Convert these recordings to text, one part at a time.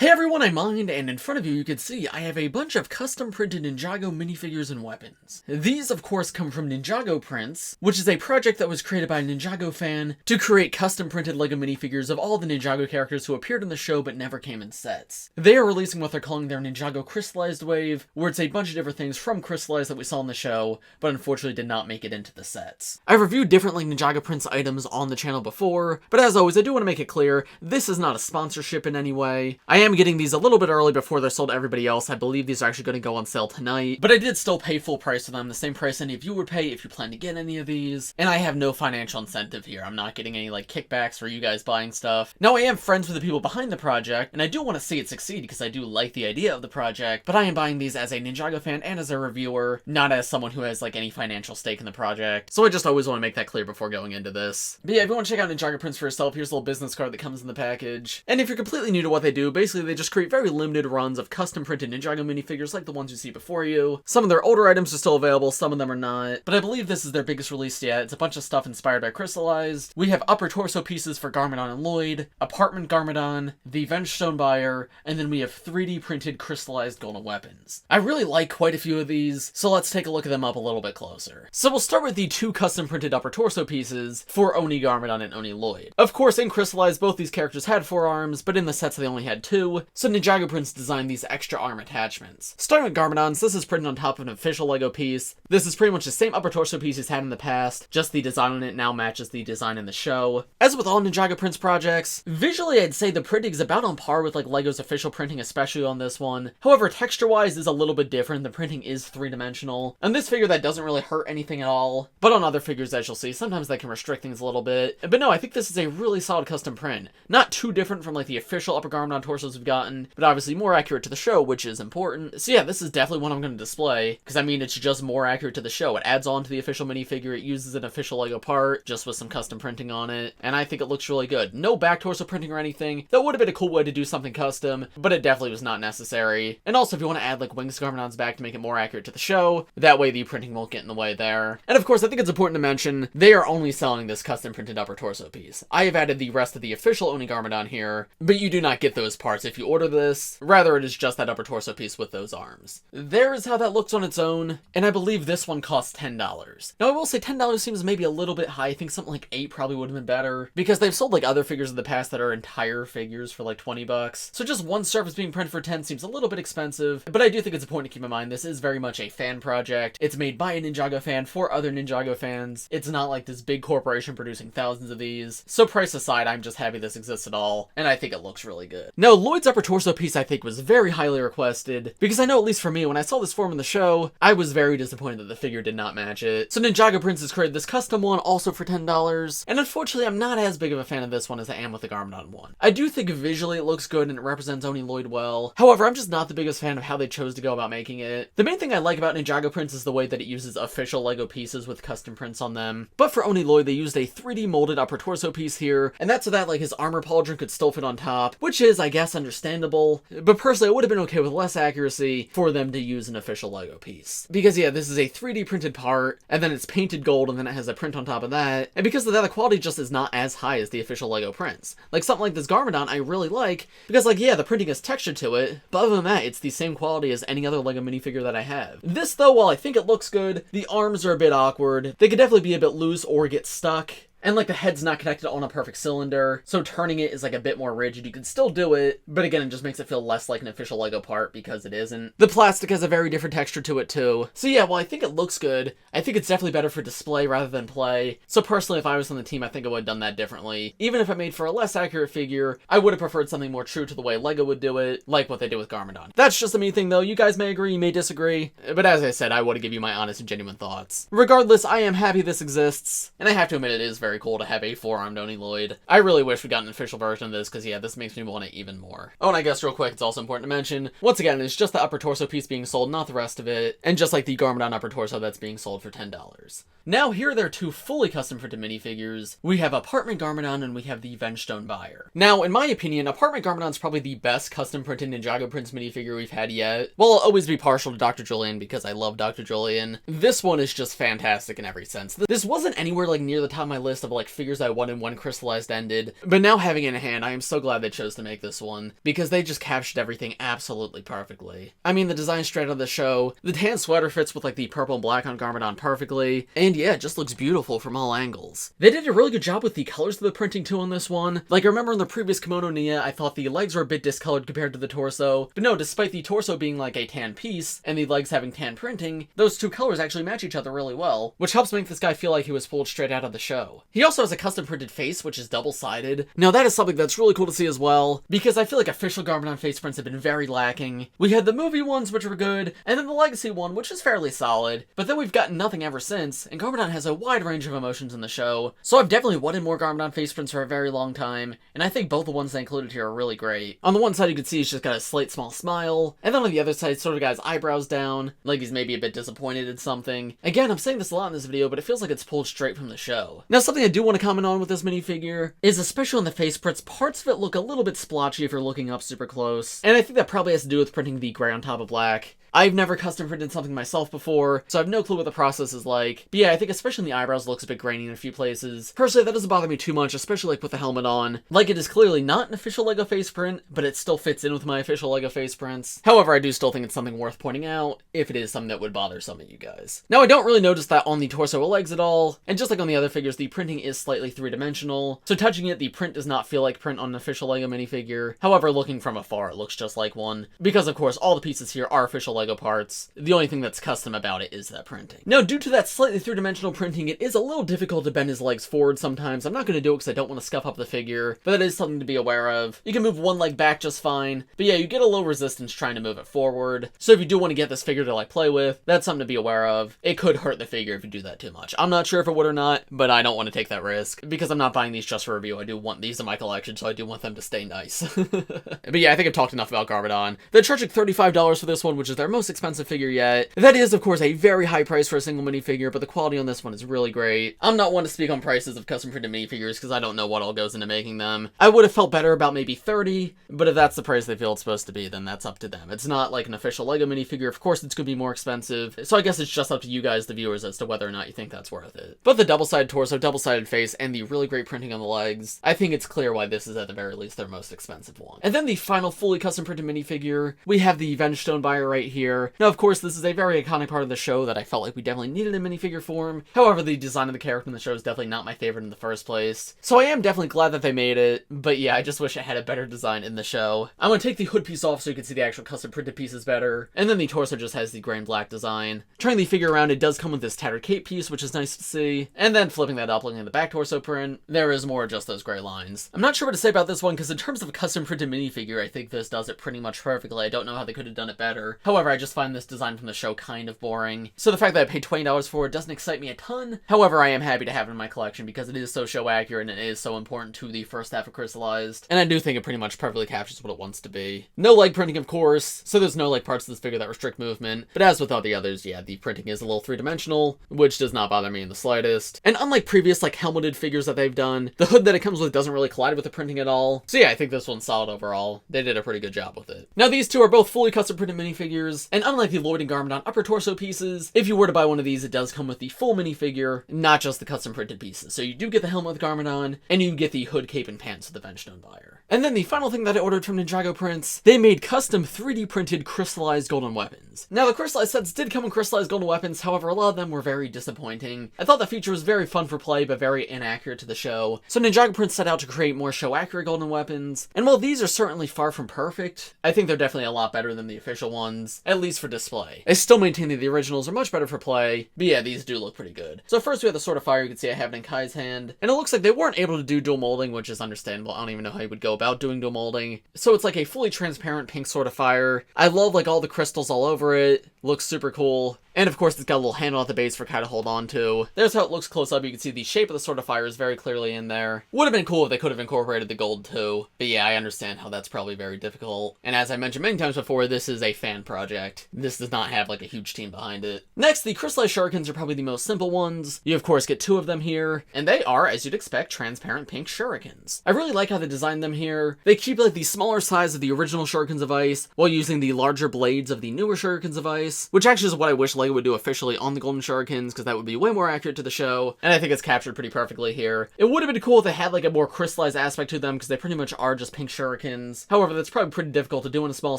Hey everyone, I'm Mind, and in front of you, you can see I have a bunch of custom printed Ninjago minifigures and weapons. These, of course, come from NinjagoPrints, which is a project that was created by a Ninjago fan to create custom printed LEGO minifigures of all the Ninjago characters who appeared in the show but never came in sets. They are releasing what they're calling their Ninjago Crystalized wave, where it's a bunch of different things from Crystalized that we saw in the show, but unfortunately did not make it into the sets. I've reviewed different NinjagoPrints items on the channel before, but as always, I do want to make it clear, this is not a sponsorship in any way. I am getting these a little bit early before they're sold to everybody else. I believe these are actually going to go on sale tonight, but I did still pay full price for them, the same price any of you would pay if you plan to get any of these, and I have no financial incentive here. I'm not getting any, like, kickbacks for you guys buying stuff. Now, I am friends with the people behind the project, and I do want to see it succeed because I do like the idea of the project, but I am buying these as a Ninjago fan and as a reviewer, not as someone who has, like, any financial stake in the project, so I just always want to make that clear before going into this. But yeah, if you want to check out NinjagoPrints for yourself, here's a little business card that comes in the package, and if you're completely new to what they do, basically they just create very limited runs of custom printed Ninjago minifigures like the ones you see before you. Some of their older items are still available, some of them are not, but I believe this is their biggest release yet. It's a bunch of stuff inspired by Crystalized. We have upper torso pieces for Garmadon and Lloyd, Apartment Garmadon, the Vengestone buyer, and then we have 3D printed crystallized golden weapons. I really like quite a few of these, so let's take a look at them up a little bit closer. So we'll start with the two custom printed upper torso pieces for Oni Garmadon and Oni Lloyd. Of course, in Crystalized, both these characters had 4 arms, but in the sets they only had 2, so NinjagoPrints designed these extra arm attachments. Starting with Garmadon's, this is printed on top of an official LEGO piece. This is pretty much the same upper torso piece he's had in the past, just the design on it now matches the design in the show. As with all NinjagoPrints projects, visually I'd say the printing is about on par with like LEGO's official printing, especially on this one. However, texture-wise is a little bit different. The printing is 3-dimensional. On this figure, that doesn't really hurt anything at all, but on other figures, as you'll see, sometimes that can restrict things a little bit. But no, I think this is a really solid custom print. Not too different from like the official upper Garmadon torsos we've gotten, but obviously more accurate to the show, which is important. So yeah, this is definitely one I'm going to display, because I mean, it's just more accurate to the show. It adds on to the official minifigure, it uses an official LEGO part, just with some custom printing on it, and I think it looks really good. No back torso printing or anything. That would have been a cool way to do something custom, but it definitely was not necessary. And also, if you want to add like wings to Garmadon's back to make it more accurate to the show, that way the printing won't get in the way there. And of course, I think it's important to mention, they are only selling this custom printed upper torso piece. I have added the rest of the official Oni Garmadon here, but you do not get those parts if you order this. Rather, it is just that upper torso piece with those arms. There is how that looks on its own, and I believe this one costs $10. Now, I will say $10 seems maybe a little bit high. I think something like $8 probably would have been better, because they've sold like other figures in the past that are entire figures for like $20. So just one surface being printed for $10 seems a little bit expensive, but I do think it's important to keep in mind this is very much a fan project. It's made by a Ninjago fan for other Ninjago fans. It's not like this big corporation producing thousands of these. So price aside, I'm just happy this exists at all, and I think it looks really good. Now, Lloyd's upper torso piece I think was very highly requested, because I know at least for me, when I saw this form in the show, I was very disappointed that the figure did not match it. So NinjagoPrints has created this custom one also for $10, and unfortunately I'm not as big of a fan of this one as I am with the Garmadon one. I do think visually it looks good and it represents Oni Lloyd well. However, I'm just not the biggest fan of how they chose to go about making it. The main thing I like about NinjagoPrints is the way that it uses official LEGO pieces with custom prints on them. But for Oni Lloyd, they used a 3D molded upper torso piece here, and that's so that like his armor pauldron could still fit on top, which is, I guess, understandable. But personally, I would have been okay with less accuracy for them to use an official LEGO piece. Because yeah, this is a 3D printed part, and then it's painted gold, and then it has a print on top of that, and because of that, the quality just is not as high as the official LEGO prints. Like something like this Garmadon I really like, because like yeah, the printing has texture to it, but other than that, it's the same quality as any other LEGO minifigure that I have. This though, while I think it looks good, the arms are a bit awkward. They could definitely be a bit loose or get stuck. And like the head's not connected on a perfect cylinder, so turning it is like a bit more rigid. You can still do it, but again, it just makes it feel less like an official LEGO part because it isn't. The plastic has a very different texture to it too. So yeah, while I think it looks good, I think it's definitely better for display rather than play. So personally, if I was on the team, I think I would have done that differently. Even if it made for a less accurate figure, I would have preferred something more true to the way LEGO would do it, like what they did with Garmadon. That's just a me thing though. You guys may agree, you may disagree, but as I said, I want to give you my honest and genuine thoughts. Regardless, I am happy this exists, and I have to admit it is very cool to have a 4-armed Oni Lloyd. I really wish we got an official version of this, because yeah, this makes me want it even more. Oh, and I guess real quick, it's also important to mention, once again, it's just the upper torso piece being sold, not the rest of it, and just like the Garmadon upper torso that's being sold for $10. Now, here are their two fully custom printed minifigures. We have Apartment Garmadon and we have the Vengestone buyer. Now, in my opinion, Apartment Garmadon is probably the best custom printed NinjagoPrints minifigure we've had yet. Well, I'll always be partial to Dr. Julian because I love Dr. Julian. This one is just fantastic in every sense. This wasn't anywhere like near the top of my list list of like figures I wanted when Crystallized ended, but now having it in hand, I am so glad they chose to make this one, because they just captured everything absolutely perfectly. I mean, the design straight out of the show, the tan sweater fits with like the purple and black on Garmadon perfectly, and yeah, it just looks beautiful from all angles. They did a really good job with the colors of the printing too on this one. Like, I remember in the previous Kimono Nia, I thought the legs were a bit discolored compared to the torso, but no, despite the torso being like a tan piece, and the legs having tan printing, those two colors actually match each other really well, which helps make this guy feel like he was pulled straight out of the show. He also has a custom printed face, which is double-sided. Now that is something that's really cool to see as well, because I feel like official Garmadon face prints have been very lacking. We had the movie ones, which were good, and then the Legacy one, which is fairly solid, but then we've gotten nothing ever since, and Garmadon has a wide range of emotions in the show, so I've definitely wanted more Garmadon face prints for a very long time, and I think both the ones they included here are really great. On the one side you can see he's just got a slight small smile, and then on the other side sort of got his eyebrows down, like he's maybe a bit disappointed in something. Again, I'm saying this a lot in this video, but it feels like it's pulled straight from the show. Now something I do want to comment on with this minifigure is, especially on the face prints, parts of it look a little bit splotchy if you're looking up super close, and I think that probably has to do with printing the gray on top of black. I've never custom printed something myself before, so I have no clue what the process is like. But yeah, I think especially in the eyebrows looks a bit grainy in a few places. Personally, that doesn't bother me too much, especially like with the helmet on. Like, it is clearly not an official LEGO face print, but it still fits in with my official LEGO face prints. However, I do still think it's something worth pointing out, if it is something that would bother some of you guys. Now, I don't really notice that on the torso or legs at all, and just like on the other figures, the printing is slightly three-dimensional, so touching it, the print does not feel like print on an official LEGO minifigure. However, looking from afar, it looks just like one, because of course, all the pieces here are official LEGO parts. The only thing that's custom about it is that printing. Now, due to that slightly three-dimensional printing, it is a little difficult to bend his legs forward sometimes. I'm not going to do it because I don't want to scuff up the figure, but that is something to be aware of. You can move one leg back just fine, but yeah, you get a low resistance trying to move it forward. So if you do want to get this figure to like play with, that's something to be aware of. It could hurt the figure if you do that too much. I'm not sure if it would or not, but I don't want to take that risk because I'm not buying these just for review. I do want these in my collection, so I do want them to stay nice. But yeah, I think I've talked enough about Garmadon. They're charging $35 for this one, which is their most expensive figure yet. That is, of course, a very high price for a single minifigure, but the quality on this one is really great. I'm not one to speak on prices of custom printed minifigures because I don't know what all goes into making them. I would have felt better about maybe $30, but if that's the price they feel it's supposed to be, then that's up to them. It's not like an official LEGO minifigure. Of course, it's going to be more expensive, so I guess it's just up to you guys, the viewers, as to whether or not you think that's worth it. But the double-sided torso, double-sided face, and the really great printing on the legs, I think it's clear why this is at the very least their most expensive one. And then the final fully custom printed minifigure, we have the Vengestone buyer right here. Now, of course, this is a very iconic part of the show that I felt like we definitely needed in minifigure form. However, the design of the character in the show is definitely not my favorite in the first place. So I am definitely glad that they made it, but yeah, I just wish it had a better design in the show. I'm gonna take the hood piece off so you can see the actual custom printed pieces better, and then the torso just has the gray and black design. Turning the figure around, it does come with this tattered cape piece, which is nice to see, and then flipping that up, looking at the back torso print, there is more of just those gray lines. I'm not sure what to say about this one, because in terms of a custom printed minifigure, I think this does it pretty much perfectly. I don't know how they could have done it better. However, I just find this design from the show kind of boring. So the fact that I paid $20 for it doesn't excite me a ton. However, I am happy to have it in my collection because it is so show accurate and it is so important to the first half of Crystallized. And I do think it pretty much perfectly captures what it wants to be. No leg printing, of course, so there's no like parts of this figure that restrict movement. But as with all the others, yeah, the printing is a little three-dimensional, which does not bother me in the slightest. And unlike previous like helmeted figures that they've done, the hood that it comes with doesn't really collide with the printing at all. So yeah, I think this one's solid overall. They did a pretty good job with it. Now these two are both fully custom printed minifigures, and unlike the Lloyd and Garmadon upper torso pieces, if you were to buy one of these, it does come with the full minifigure, not just the custom printed pieces. So you do get the helmet with Garmadon, and you get the hood, cape, and pants with the Vengestone buyer. And then the final thing that I ordered from NinjagoPrints, they made custom 3D printed crystallized golden weapons. Now the crystallized sets did come in crystallized golden weapons, however a lot of them were very disappointing. I thought the feature was very fun for play, but very inaccurate to the show. So NinjagoPrints set out to create more show accurate golden weapons, and while these are certainly far from perfect, I think they're definitely a lot better than the official ones, at least for display. I still maintain that the originals are much better for play, but yeah, these do look pretty good. So first we have the Sword of Fire. You can see I have it in Kai's hand, and it looks like they weren't able to do dual molding, which is understandable. I don't even know how you would go about doing dual molding. So it's like a fully transparent pink Sword of Fire. I love like all the crystals all over it. Looks super cool. And of course, it's got a little handle at the base for Kai to hold on to. There's how it looks close up. You can see the shape of the Sword of Fire is very clearly in there. Would have been cool if they could have incorporated the gold too. But yeah, I understand how that's probably very difficult. And as I mentioned many times before, this is a fan project. This does not have like a huge team behind it. Next, the crystallized shurikens are probably the most simple ones. You of course get two of them here, and they are, as you'd expect, transparent pink shurikens. I really like how they designed them here. They keep like the smaller size of the original shurikens of ice, while using the larger blades of the newer shurikens of ice. nice, which actually is what I wish LEGO would do officially on the Golden Shurikens, because that would be way more accurate to the show, and I think it's captured pretty perfectly here. It would have been cool if they had like a more crystallized aspect to them, because they pretty much are just pink shurikens. However, that's probably pretty difficult to do on a small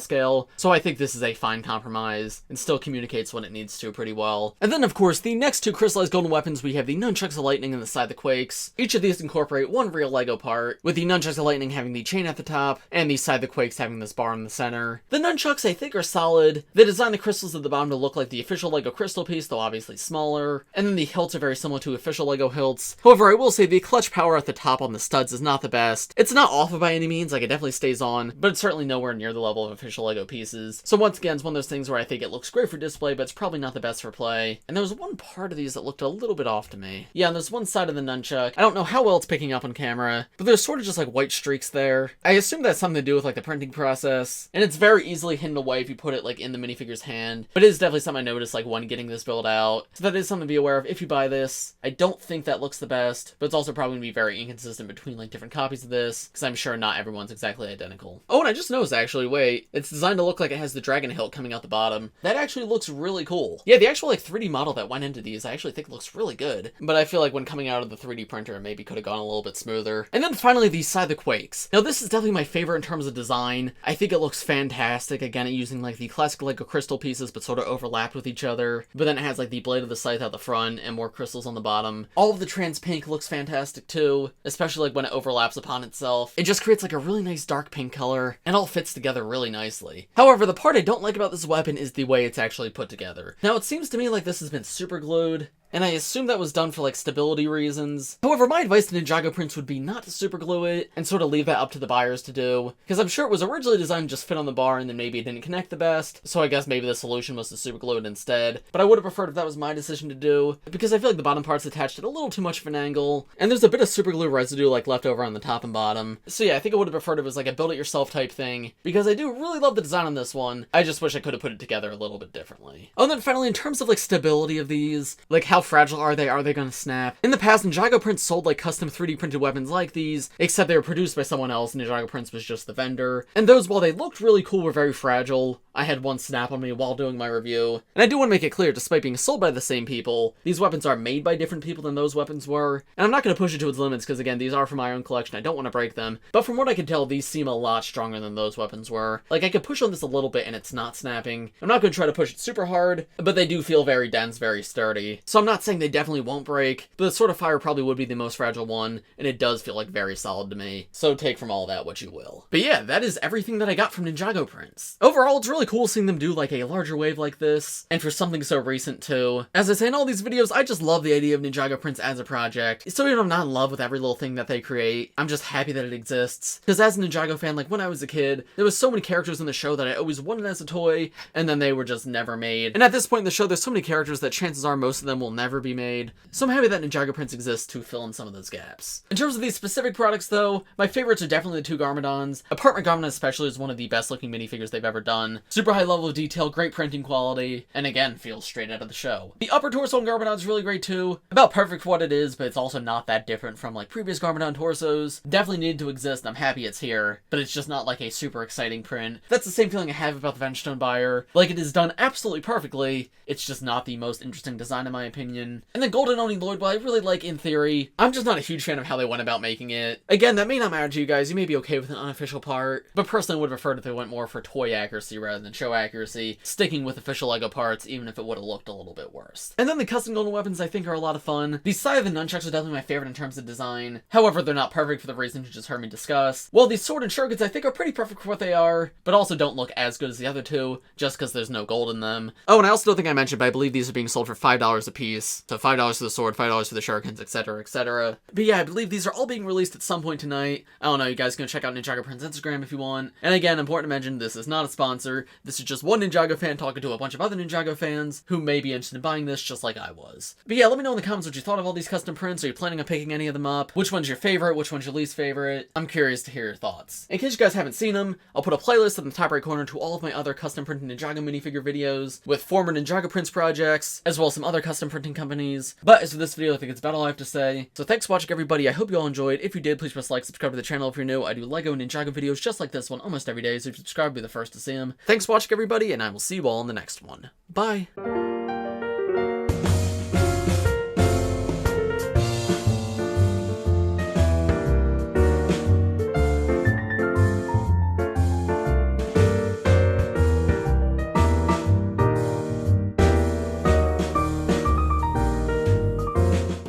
scale, so I think this is a fine compromise, and still communicates when it needs to pretty well. And then of course, the next two crystallized golden weapons, we have the Nunchucks of Lightning and the Scythe of Quakes. Each of these incorporate one real LEGO part, with the Nunchucks of Lightning having the chain at the top, and the Scythe of Quakes having this bar in the center. The Nunchucks I think are solid. They designed the crystals at the bottom to look like the official LEGO crystal piece, though obviously smaller, and then the hilts are very similar to official LEGO hilts. However, I will say the clutch power at the top on the studs is not the best. It's not awful by any means, like it definitely stays on, but it's certainly nowhere near the level of official LEGO pieces. So once again, it's one of those things where I think it looks great for display, but it's probably not the best for play. And there was one part of these that looked a little bit off to me. Yeah, and there's one side of the nunchuck. I don't know how well it's picking up on camera, but there's sort of just like white streaks there. I assume that's something to do with like the printing process, and it's very easily hidden away if you put it like in the minifigure's hand, but it is definitely something I noticed like when getting this build out. So that is something to be aware of if you buy this. I don't think that looks the best, but it's also probably going to be very inconsistent between like different copies of this, because I'm sure not everyone's exactly identical. Oh, and I just noticed actually, wait, it's designed to look like it has the dragon hilt coming out the bottom. That actually looks really cool. Yeah, the actual like 3D model that went into these I actually think looks really good, but I feel like when coming out of the 3D printer it maybe could have gone a little bit smoother. And then finally the Scythe of Quakes. Now this is definitely my favorite in terms of design. I think it looks fantastic, again using like the classic LEGO crystal pieces but sort of overlapped with each other, but then it has like the blade of the scythe out the front and more crystals on the bottom. All of the trans pink looks fantastic too, especially like when it overlaps upon itself. It just creates like a really nice dark pink color, and all fits together really nicely. However, the part I don't like about this weapon is the way it's actually put together. Now it seems to me like this has been super glued, and I assume that was done for like stability reasons. However, my advice to NinjagoPrints would be not to super glue it and sort of leave that up to the buyers to do, because I'm sure it was originally designed to just fit on the bar and then maybe it didn't connect the best, so I guess maybe the solution was to super glue it instead. But I would have preferred if that was my decision to do, because I feel like the bottom part's attached at a little too much of an angle, and there's a bit of super glue residue like left over on the top and bottom. So yeah, I think I would have preferred it was like a build it yourself type thing, because I do really love the design on this one. I just wish I could have put it together a little bit differently. Oh, and then finally, in terms of like stability of these, like how fragile are they? Are they gonna snap? In the past, NinjagoPrints sold like custom 3D printed weapons like these, except they were produced by someone else. NinjagoPrints was just the vendor. And those, while they looked really cool, were very fragile. I had one snap on me while doing my review. And I do want to make it clear, despite being sold by the same people, these weapons are made by different people than those weapons were. And I'm not going to push it to its limits, because again, these are from my own collection. I don't want to break them. But from what I can tell, these seem a lot stronger than those weapons were. Like, I could push on this a little bit and it's not snapping. I'm not going to try to push it super hard, but they do feel very dense, very sturdy. So I'm not saying they definitely won't break, but the Sword of Fire probably would be the most fragile one, and it does feel like very solid to me. So take from all that what you will. But yeah, that is everything that I got from NinjagoPrints. Overall, it's really cool seeing them do like a larger wave like this, and for something so recent too. As I say in all these videos, I just love the idea of NinjagoPrints as a project. So even if I'm not in love with every little thing that they create, I'm just happy that it exists. Because as a Ninjago fan, like when I was a kid, there was so many characters in the show that I always wanted as a toy, and then they were just never made. And at this point in the show, there's so many characters that chances are most of them will never be made. So I'm happy that NinjagoPrints exists to fill in some of those gaps. In terms of these specific products though, my favorites are definitely the two Garmadons. Apartment Garmadon especially is one of the best looking minifigures they've ever done. Super high level of detail, great printing quality, and again, feels straight out of the show. The upper torso on Garmadon is really great too. About perfect for what it is, but it's also not that different from like previous Garmadon torsos. Definitely needed to exist, and I'm happy it's here, but it's just not like a super exciting print. That's the same feeling I have about the Vengestone buyer. Like, it is done absolutely perfectly, it's just not the most interesting design in my opinion. And then Golden Oni Lloyd, while I really like in theory, I'm just not a huge fan of how they went about making it. Again, that may not matter to you guys, you may be okay with an unofficial part, but personally would have preferred if they went more for toy accuracy rather than show accuracy, sticking with official LEGO parts even if it would have looked a little bit worse. And then the custom golden weapons I think are a lot of fun. The Scythe and Nunchucks are definitely my favorite in terms of design, however they're not perfect for the reasons you just heard me discuss. While these sword and shurikens I think are pretty perfect for what they are, but also don't look as good as the other two, just because there's no gold in them. Oh, and I also don't think I mentioned, but I believe these are being sold for $5 a piece, so $5 for the sword, $5 for the shurikens, etc, etc. But yeah, I believe these are all being released at some point tonight. I don't know, you guys can check out NinjagoPrints Instagram if you want. And again, important to mention, this is not a sponsor. This is just one Ninjago fan talking to a bunch of other Ninjago fans who may be interested in buying this just like I was. But yeah, let me know in the comments what you thought of all these custom prints. Are you planning on picking any of them up? Which one's your favorite? Which one's your least favorite? I'm curious to hear your thoughts. In case you guys haven't seen them, I'll put a playlist in the top right corner to all of my other custom printed Ninjago minifigure videos with former NinjagoPrints projects, as well as some other custom printing companies. But as for this video, I think it's about all I have to say. So thanks for watching, everybody. I hope you all enjoyed. If you did, please press like, subscribe to the channel if you're new. I do LEGO Ninjago videos just like this one almost every day, so if you subscribe, be the first to see them. Thanks Thanks for watching, everybody, and I will see you all in the next one. Bye!